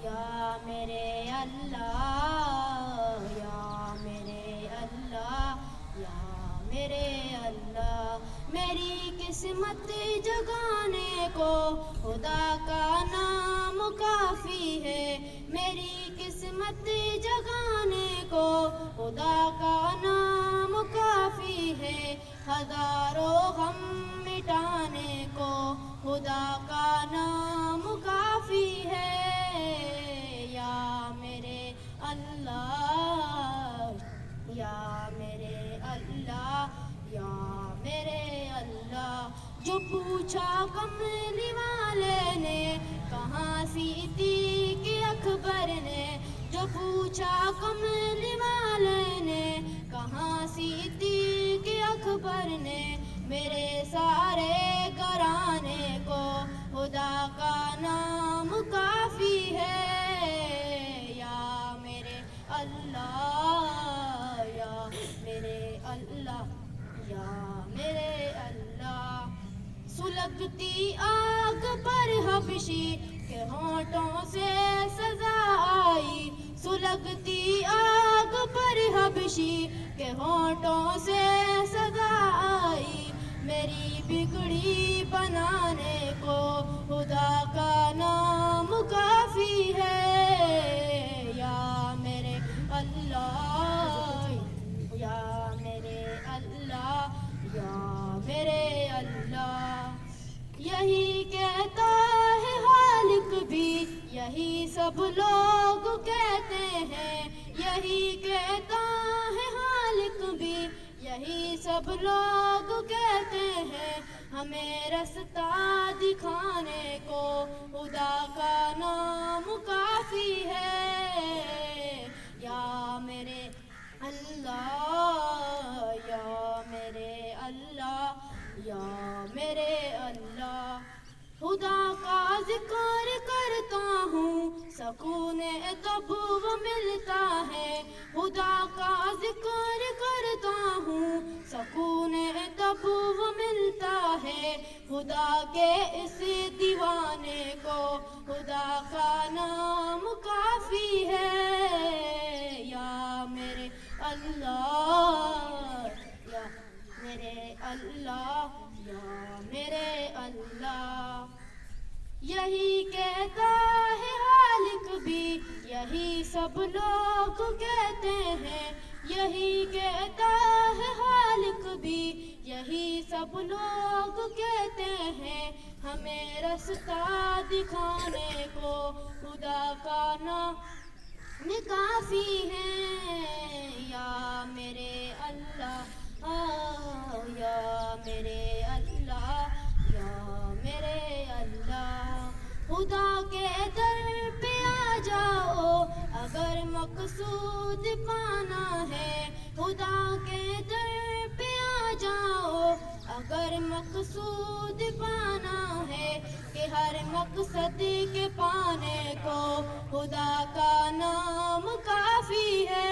یا میرے اللہ، یا میرے اللہ، یا میرے اللہ، میری قسمت جگانے کو خدا کا نام کافی ہے، میری قسمت جگانے کو خدا کا نام کافی ہے، ہزاروں غم مٹانے کو خدا کا نام کافی ہے، یا میرے اللہ، یا میرے اللہ، یا میرے اللہ۔ جو پوچھا کملی والے نے کہاں صدیق اکبر نے، جو پوچھا کملی والے نے کہاں صدیق اکبر نے، میرے سارے گھرانے کو خدا کا نام کافی ہے، یا میرے اللہ، یا میرے اللہ، یا میرے اللہ۔ سلگتی آگ پر حبشی کے ہونٹوں سے سزا آئی، سلگتی آگ پر حبشی کے ہونٹوں سے سزا آئی، میری بگڑی بنانے کو خدا کا نام کافی ہے، یا میرے اللہ، یا میرے اللہ، یا میرے اللہ۔ یہی کہتا ہے خالق بھی یہی سب لوگ کہتے ہیں، یہی کہتا ہے خالق بھی یہی سب لوگ کہتے ہیں، ہمیں رستہ دکھانے کو خدا کا نام کافی ہے، یا میرے اللہ، یا میرے اللہ، یا میرے اللہ۔ خدا کا ذکر کرتا ہوں سکون تب وہ ملتا ہے، خدا کا ذکر کرتا ہوں سکون تب وہ ملتا ہے، خدا کے اس دیوانے کو خدا کا نام کافی ہے، یا میرے اللہ، یا میرے اللہ، یا میرے اللہ۔ یہی کہتا ہے خالق بھی یہی سب لوگ کہتے ہیں، یہی کہتا ہے خالق بھی یہی سب لوگ کہتے ہیں، ہمیں رستہ دکھانے کو خدا کا نام کافی ہے، یا میرے اللہ، یا میرے اللہ، یا میرے اللہ۔ خدا کے در پہ آ جاؤ اگر مقصود پانا ہے، خدا کے در پہ آ جاؤ اگر مقصود پانا ہے، کہ ہر مقصد کے پانے کو خدا کا نام کافی ہے،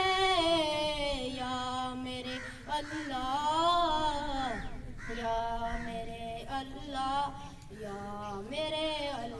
یا میرے اللہ، یا میرے اللہ، یا میرے اللہ۔